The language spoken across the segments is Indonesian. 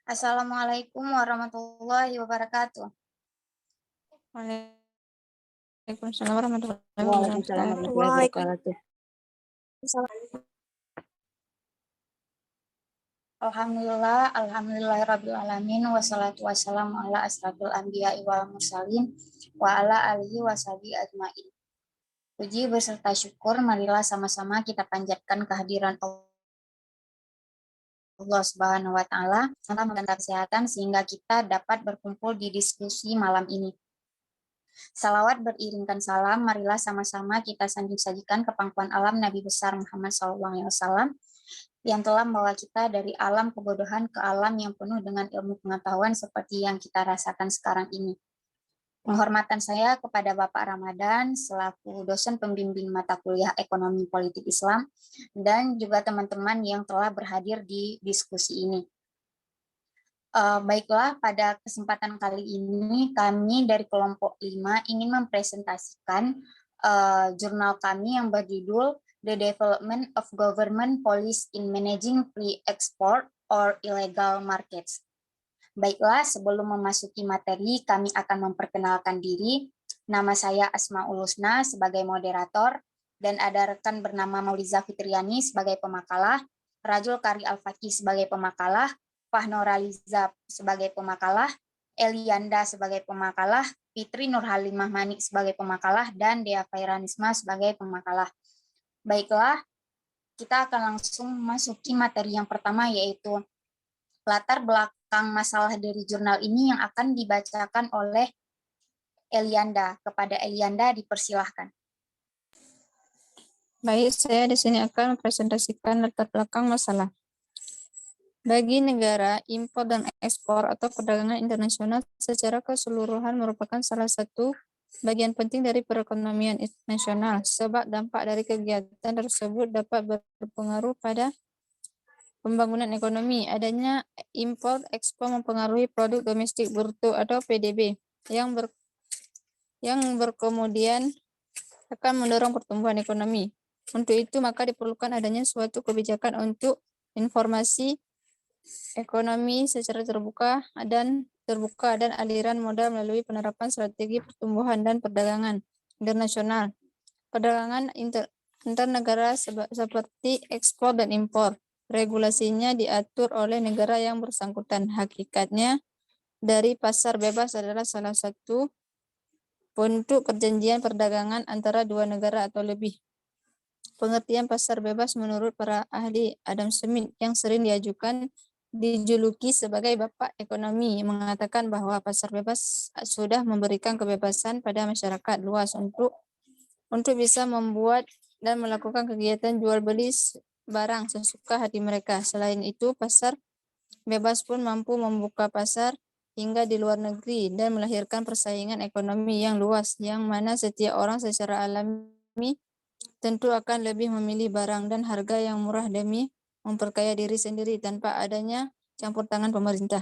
Assalamualaikum warahmatullahi wabarakatuh. Waalaikumsalam warahmatullahi Waalaikumsalam wabarakatuh. warahmatullahi wabarakatuh. Alhamdulillahirabbil alamin wassalatu wassalamu ala asrofil anbiya'i wal mursalin wa ala alihi washabihi ajmain. Puji beserta syukur marilah sama-sama kita panjatkan kehadiran Allah Subhanahu wa taala dalam kesehatan sehingga kita dapat berkumpul di diskusi malam ini. Salawat beriringkan salam, marilah sama-sama kita sanjung-sajikan ke pangkuan alam Nabi besar Muhammad SAW yang telah membawa kita dari alam kebodohan ke alam yang penuh dengan ilmu pengetahuan seperti yang kita rasakan sekarang ini. Penghormatan saya kepada Bapak Ramadan selaku dosen pembimbing mata kuliah Ekonomi Politik Islam dan juga teman-teman yang telah berhadir di diskusi ini. Baiklah, pada kesempatan kali ini kami dari kelompok 5 ingin mempresentasikan jurnal kami yang berjudul The Development of Government Policy in Managing Pre-Export or Illegal Markets. Baiklah, sebelum memasuki materi, kami akan memperkenalkan diri. Nama saya Asmaul Husna sebagai moderator, dan ada rekan bernama Mauliza Fitriani sebagai pemakalah, Rajul Kari Al-Faqih sebagai pemakalah, Fahnuraliza sebagai pemakalah, Elianda sebagai pemakalah, Fitri Nurhalimah Manik sebagai pemakalah, dan Dea Fairanisma sebagai pemakalah. Baiklah, kita akan langsung masuki materi yang pertama, yaitu latar belakang masalah dari jurnal ini yang akan dibacakan oleh Elianda. Kepada Elianda dipersilahkan. Baik, saya di sini akan mempresentasikan latar belakang masalah. Bagi negara, impor dan ekspor atau perdagangan internasional secara keseluruhan merupakan salah satu bagian penting dari perekonomian nasional, sebab dampak dari kegiatan tersebut dapat berpengaruh pada pembangunan ekonomi. Adanya impor ekspor mempengaruhi produk domestik bruto atau PDB yang berkemudian akan mendorong pertumbuhan ekonomi. Untuk itu maka diperlukan adanya suatu kebijakan untuk informasi ekonomi secara terbuka dan aliran modal melalui penerapan strategi pertumbuhan dan perdagangan internasional. Perdagangan antar negara seperti ekspor dan impor. Regulasinya diatur oleh negara yang bersangkutan. Hakikatnya, dari pasar bebas adalah salah satu bentuk perjanjian perdagangan antara dua negara atau lebih. Pengertian pasar bebas menurut para ahli Adam Smith yang sering dijuluki sebagai bapak ekonomi mengatakan bahwa pasar bebas sudah memberikan kebebasan pada masyarakat luas untuk bisa membuat dan melakukan kegiatan jual beli barang sesuka hati mereka. Selain itu, pasar bebas pun mampu membuka pasar hingga di luar negeri dan melahirkan persaingan ekonomi yang luas, yang mana setiap orang secara alami tentu akan lebih memilih barang dan harga yang murah demi memperkaya diri sendiri tanpa adanya campur tangan pemerintah.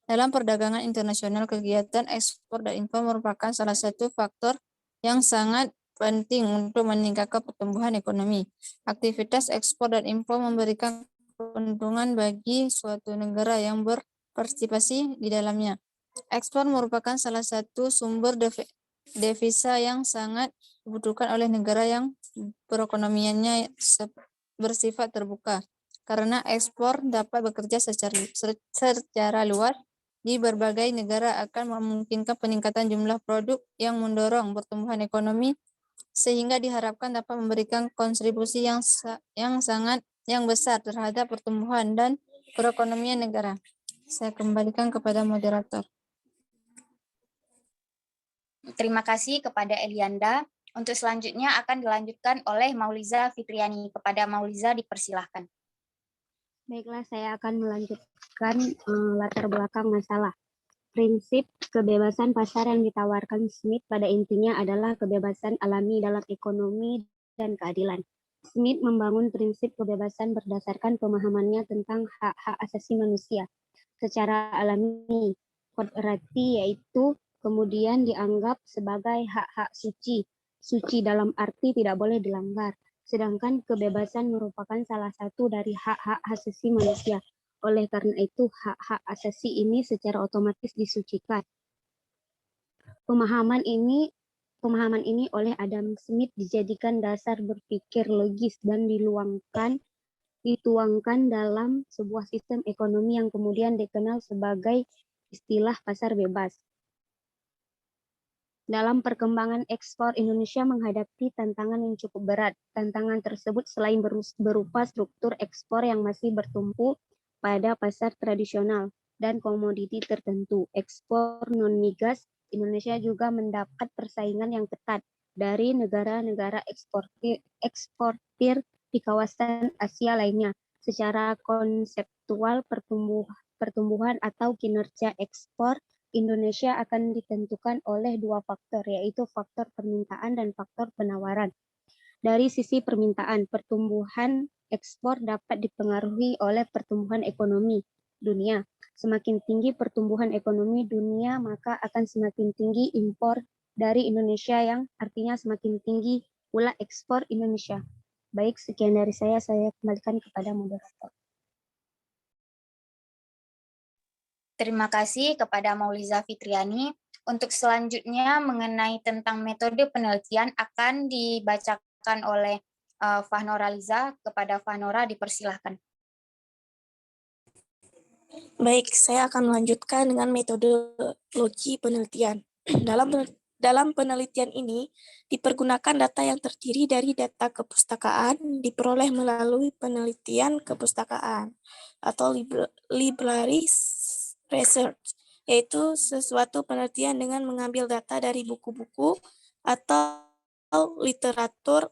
Dalam perdagangan internasional, kegiatan ekspor dan impor merupakan salah satu faktor yang sangat penting untuk meningkatkan pertumbuhan ekonomi. Aktivitas ekspor dan impor memberikan keuntungan bagi suatu negara yang berpartisipasi di dalamnya. Ekspor merupakan salah satu sumber devisa yang sangat dibutuhkan oleh negara yang perekonomiannya bersifat terbuka, karena ekspor dapat bekerja secara luas di berbagai negara akan memungkinkan peningkatan jumlah produk yang mendorong pertumbuhan ekonomi, sehingga diharapkan dapat memberikan kontribusi yang besar terhadap pertumbuhan dan perekonomian negara. Saya kembalikan kepada moderator. Terima kasih kepada Elianda. Untuk selanjutnya akan dilanjutkan oleh Mauliza Fitriani. Kepada Mauliza dipersilahkan. Baiklah, saya akan melanjutkan latar belakang masalah. Prinsip kebebasan pasar yang ditawarkan Smith pada intinya adalah kebebasan alami dalam ekonomi dan keadilan. Smith membangun prinsip kebebasan berdasarkan pemahamannya tentang hak-hak asasi manusia secara alami, kodrati, yaitu kemudian dianggap sebagai hak-hak suci dalam arti tidak boleh dilanggar. Sedangkan kebebasan merupakan salah satu dari hak-hak asasi manusia. Oleh karena itu, hak-hak asasi ini secara otomatis disucikan. Pemahaman ini oleh Adam Smith dijadikan dasar berpikir logis dan dituangkan dalam sebuah sistem ekonomi yang kemudian dikenal sebagai istilah pasar bebas. Dalam perkembangan ekspor, Indonesia menghadapi tantangan yang cukup berat. Tantangan tersebut selain berupa struktur ekspor yang masih bertumpu pada pasar tradisional dan komoditi tertentu, ekspor non-migas, Indonesia juga mendapat persaingan yang ketat dari negara-negara eksportir di kawasan Asia lainnya. Secara konseptual, pertumbuhan atau kinerja ekspor Indonesia akan ditentukan oleh dua faktor, yaitu faktor permintaan dan faktor penawaran. Dari sisi permintaan, pertumbuhan ekspor dapat dipengaruhi oleh pertumbuhan ekonomi dunia. Semakin tinggi pertumbuhan ekonomi dunia, maka akan semakin tinggi impor dari Indonesia, yang artinya semakin tinggi pula ekspor Indonesia. Baik, sekian dari saya kembalikan kepada moderator. Terima kasih kepada Mauliza Fitriani. Untuk selanjutnya mengenai tentang metode penelitian akan dibacakan oleh Fahnora Liza. Kepada Fahnora dipersilahkan. Baik, saya akan melanjutkan dengan metodologi penelitian. Dalam penelitian ini dipergunakan data yang terdiri dari data kepustakaan diperoleh melalui penelitian kepustakaan atau library research, yaitu sesuatu penelitian dengan mengambil data dari buku-buku atau literatur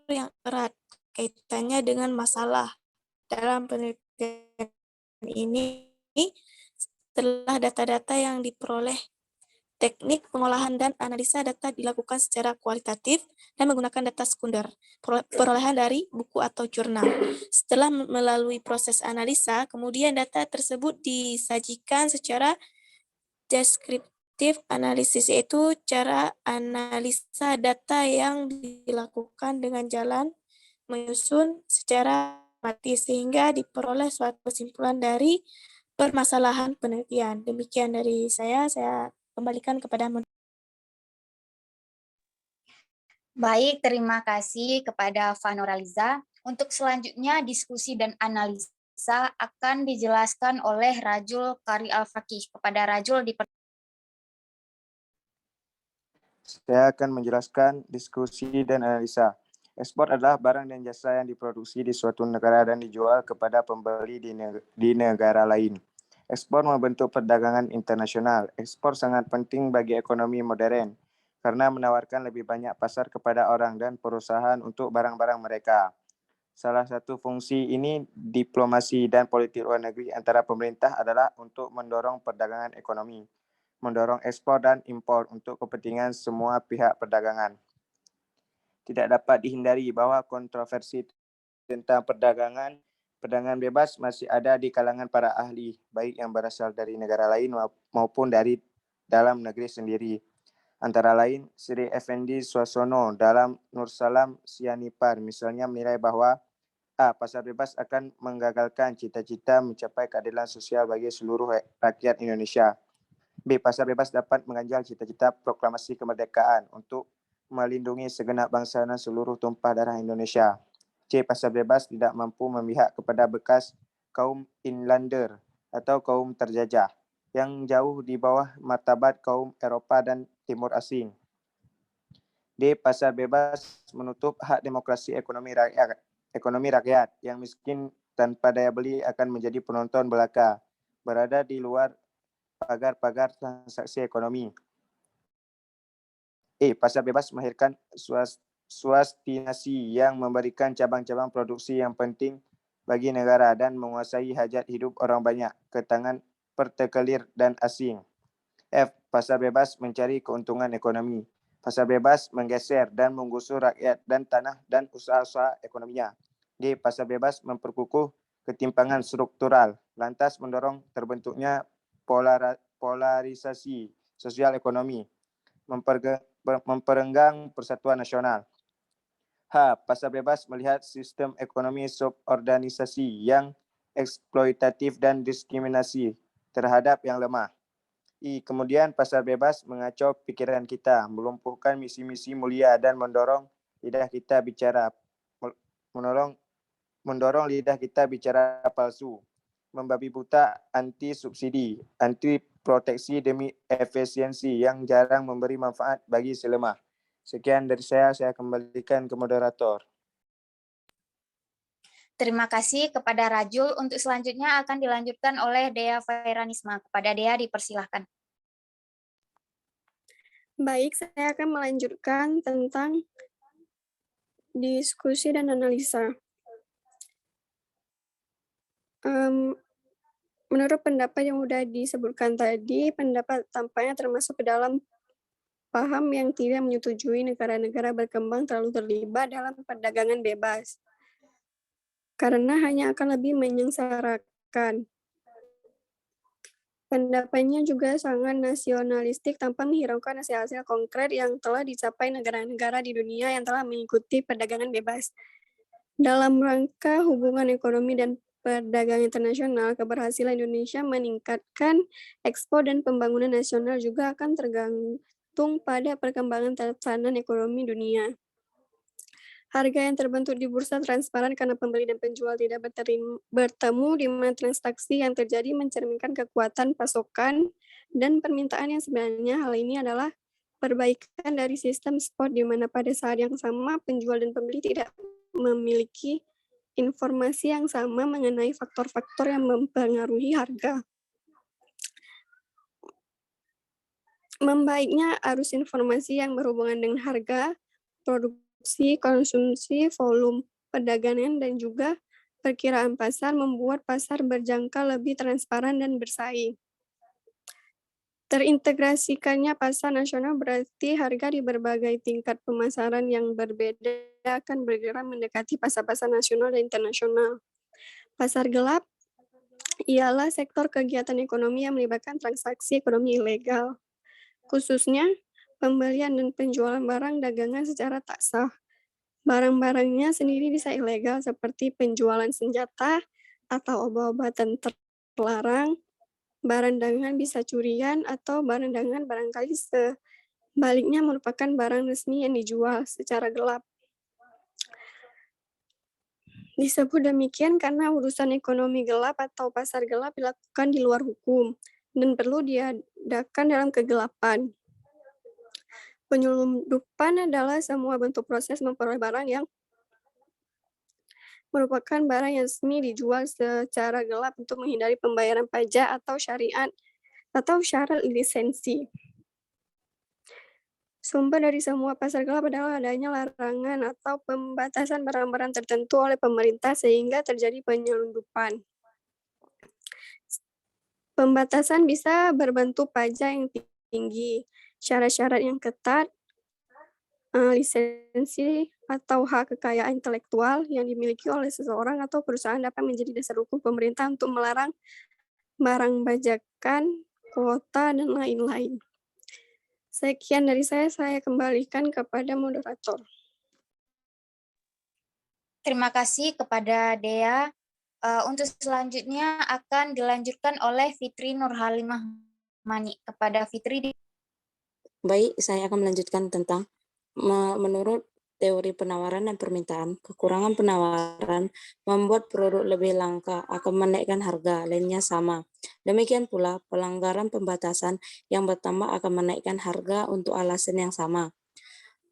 yang erat kaitannya dengan masalah. Dalam penelitian ini, setelah data-data yang diperoleh, teknik pengolahan dan analisa data dilakukan secara kualitatif dan menggunakan data sekunder, perolehan dari buku atau jurnal. Setelah melalui proses analisa, kemudian data tersebut disajikan secara deskriptif analisis, yaitu cara analisa data yang dilakukan dengan jalan menyusun secara mati sehingga diperoleh suatu kesimpulan dari permasalahan penelitian. Demikian dari saya kembalikan kepada Baik, terima kasih kepada Fahnora Liza. Untuk selanjutnya diskusi dan analisa akan dijelaskan oleh Rajul Kari Al-Fakih. Kepada Rajul Saya akan menjelaskan diskusi dan analisa. Ekspor adalah barang dan jasa yang diproduksi di suatu negara dan dijual kepada pembeli di negara lain. Ekspor membentuk perdagangan internasional. Ekspor sangat penting bagi ekonomi modern karena menawarkan lebih banyak pasar kepada orang dan perusahaan untuk barang-barang mereka. Salah satu fungsi ini diplomasi dan politik luar negeri antara pemerintah adalah untuk mendorong perdagangan ekonomi, mendorong ekspor dan impor untuk kepentingan semua pihak perdagangan. Tidak dapat dihindari bahwa kontroversi tentang perdagangan bebas masih ada di kalangan para ahli, baik yang berasal dari negara lain maupun dari dalam negeri sendiri. Antara lain, Sri Effendi Swasono dalam Nursalam Sianipar misalnya menilai bahwa pasar bebas akan menggagalkan cita-cita mencapai keadilan sosial bagi seluruh rakyat Indonesia. B. Pasar bebas dapat mengganjal cita-cita proklamasi kemerdekaan untuk melindungi segenap bangsa dan seluruh tumpah darah Indonesia. C. Pasar bebas tidak mampu memihak kepada bekas kaum inlander atau kaum terjajah yang jauh di bawah martabat kaum Eropa dan Timur Asing. D. Pasar bebas menutup hak demokrasi ekonomi rakyat yang miskin tanpa daya beli akan menjadi penonton belaka, berada di luar pagar-pagar transaksi ekonomi. Pasar bebas melahirkan swastinasi yang memberikan cabang-cabang produksi yang penting bagi negara dan menguasai hajat hidup orang banyak ke tangan pertekelir dan asing. F. Pasar bebas mencari keuntungan ekonomi. Pasar bebas menggeser dan menggusur rakyat dan tanah dan usaha-usaha ekonominya. G. Pasar bebas memperkukuh ketimpangan struktural, lantas mendorong terbentuknya polarisasi sosial ekonomi, memperenggang persatuan nasional. Pasar bebas melihat sistem ekonomi suborganisasi yang eksploitatif dan diskriminasi terhadap yang lemah. Kemudian pasar bebas mengacau pikiran kita, melumpuhkan misi-misi mulia dan mendorong lidah kita bicara palsu, membabi buta anti subsidi, anti proteksi demi efisiensi yang jarang memberi manfaat bagi si lemah. Sekian dari saya kembalikan ke moderator. Terima kasih kepada Rajul. Untuk selanjutnya akan dilanjutkan oleh Dea Fairanisma. Kepada Dea dipersilahkan. Baik, saya akan melanjutkan tentang diskusi dan analisa. Menurut pendapat yang sudah disebutkan tadi, pendapat tampaknya termasuk ke dalam paham yang tidak menyetujui negara-negara berkembang terlalu terlibat dalam perdagangan bebas, karena hanya akan lebih menyengsarakan. Pendapatnya juga sangat nasionalistik tanpa menghiraukan hasil-hasil konkret yang telah dicapai negara-negara di dunia yang telah mengikuti perdagangan bebas. Dalam rangka hubungan ekonomi dan perdagangan internasional, keberhasilan Indonesia meningkatkan ekspor dan pembangunan nasional juga akan tergantung pada perkembangan tatanan ekonomi dunia. Harga yang terbentuk di bursa transparan karena pembeli dan penjual tidak bertemu, di mana transaksi yang terjadi mencerminkan kekuatan pasokan dan permintaan yang sebenarnya. Hal ini adalah perbaikan dari sistem spot, di mana pada saat yang sama penjual dan pembeli tidak memiliki informasi yang sama mengenai faktor-faktor yang mempengaruhi harga. Membaiknya arus informasi yang berhubungan dengan harga, produksi, konsumsi, volume perdagangan, dan juga perkiraan pasar membuat pasar berjangka lebih transparan dan bersaing. Terintegrasikannya pasar nasional berarti harga di berbagai tingkat pemasaran yang berbeda akan bergerak mendekati pasar-pasar nasional dan internasional. Pasar gelap ialah sektor kegiatan ekonomi yang melibatkan transaksi ekonomi ilegal, khususnya pembelian dan penjualan barang dagangan secara tak sah. Barang-barangnya sendiri bisa ilegal seperti penjualan senjata atau obat-obatan terlarang. Barang dagangan bisa curian atau barang dagangan barangkali sebaliknya merupakan barang resmi yang dijual secara gelap. Disebut demikian karena urusan ekonomi gelap atau pasar gelap dilakukan di luar hukum dan perlu diadakan dalam kegelapan. Penyelundupan adalah semua bentuk proses memperoleh barang yang merupakan barang yang resmi dijual secara gelap untuk menghindari pembayaran pajak atau syariat atau syarat lisensi. Sumber dari semua pasar gelap adalah adanya larangan atau pembatasan barang-barang tertentu oleh pemerintah sehingga terjadi penyelundupan. Pembatasan bisa berbentuk pajak yang tinggi, syarat-syarat yang ketat, lisensi atau hak kekayaan intelektual yang dimiliki oleh seseorang atau perusahaan dapat menjadi dasar hukum pemerintah untuk melarang barang bajakan, kuota, dan lain-lain. Sekian dari saya kembalikan kepada moderator. Terima kasih kepada Dea. Untuk selanjutnya akan dilanjutkan oleh Fitri Nurhalimah Mani. Kepada Fitri. Baik, saya akan melanjutkan tentang menurut teori penawaran dan permintaan, kekurangan penawaran membuat produk lebih langka akan menaikkan harga, lainnya sama. Demikian pula pelanggaran pembatasan yang bertambah akan menaikkan harga untuk alasan yang sama.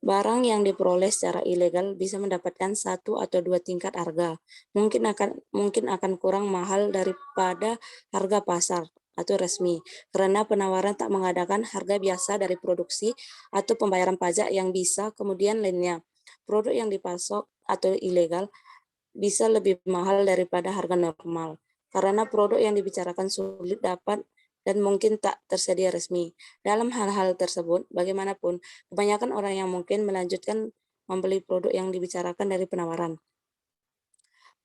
Barang yang diperoleh secara ilegal bisa mendapatkan 1 atau 2 tingkat harga. Mungkin akan kurang mahal daripada harga pasar atau resmi, karena penawaran tak mengadakan harga biasa dari produksi atau pembayaran pajak yang bisa kemudian lainnya. Produk yang dipasok atau ilegal bisa lebih mahal daripada harga normal, karena produk yang dibicarakan sulit dapat dan mungkin tak tersedia resmi. Dalam hal-hal tersebut, bagaimanapun, kebanyakan orang yang mungkin melanjutkan membeli produk yang dibicarakan dari penawaran.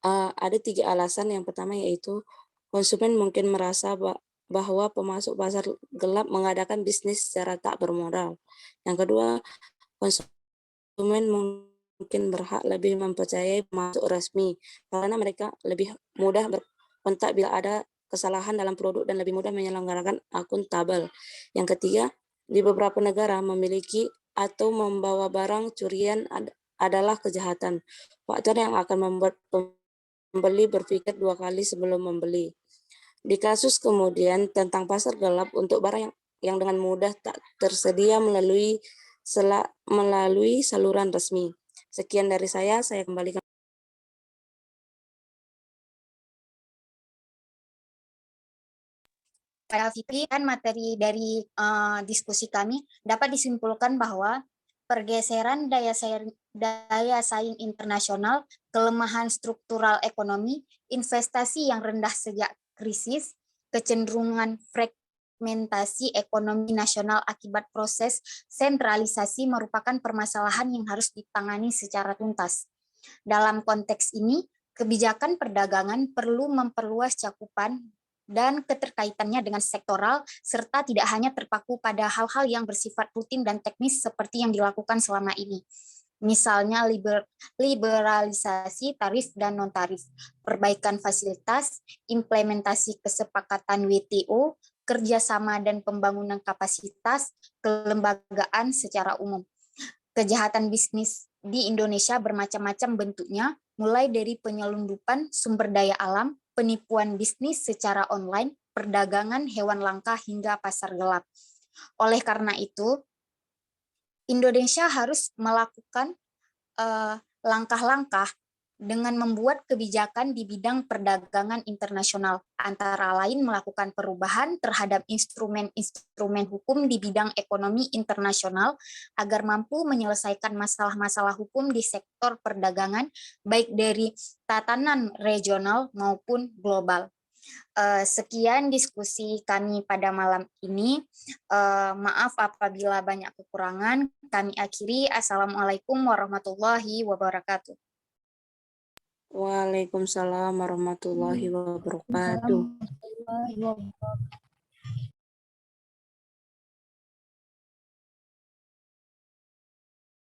Ada 3 alasan. Yang pertama yaitu konsumen mungkin merasa bahwa pemasok pasar gelap mengadakan bisnis secara tak bermoral. Yang kedua, konsumen mungkin berhak lebih mempercayai masuk resmi karena mereka lebih mudah berkontak bila ada kesalahan dalam produk dan lebih mudah menyelenggarakan akuntabel. Yang ketiga, di beberapa negara memiliki atau membawa barang curian adalah kejahatan. Faktor yang akan membuat pembeli berpikir 2 kali sebelum membeli. Di kasus kemudian tentang pasar gelap untuk barang yang dengan mudah tak tersedia melalui saluran resmi. Sekian dari saya kembalikan. Pada Fitri, kan materi dari diskusi kami dapat disimpulkan bahwa pergeseran daya saing internasional, kelemahan struktural ekonomi, investasi yang rendah sejak krisis, kecenderungan fragmentasi ekonomi nasional akibat proses sentralisasi merupakan permasalahan yang harus ditangani secara tuntas. Dalam konteks ini, kebijakan perdagangan perlu memperluas cakupan dan keterkaitannya dengan sektoral, serta tidak hanya terpaku pada hal-hal yang bersifat rutin dan teknis seperti yang dilakukan selama ini. Misalnya liberalisasi tarif dan non-tarif, perbaikan fasilitas, implementasi kesepakatan WTO, kerjasama dan pembangunan kapasitas, kelembagaan secara umum. Kejahatan bisnis di Indonesia bermacam-macam bentuknya, mulai dari penyelundupan sumber daya alam, penipuan bisnis secara online, perdagangan hewan langka hingga pasar gelap. Oleh karena itu, Indonesia harus melakukan langkah-langkah dengan membuat kebijakan di bidang perdagangan internasional, antara lain melakukan perubahan terhadap instrumen-instrumen hukum di bidang ekonomi internasional agar mampu menyelesaikan masalah-masalah hukum di sektor perdagangan, baik dari tatanan regional maupun global. Sekian diskusi kami pada malam ini. Maaf apabila banyak kekurangan. Kami akhiri. Assalamualaikum warahmatullahi wabarakatuh. Waalaikumsalam warahmatullahi wabarakatuh.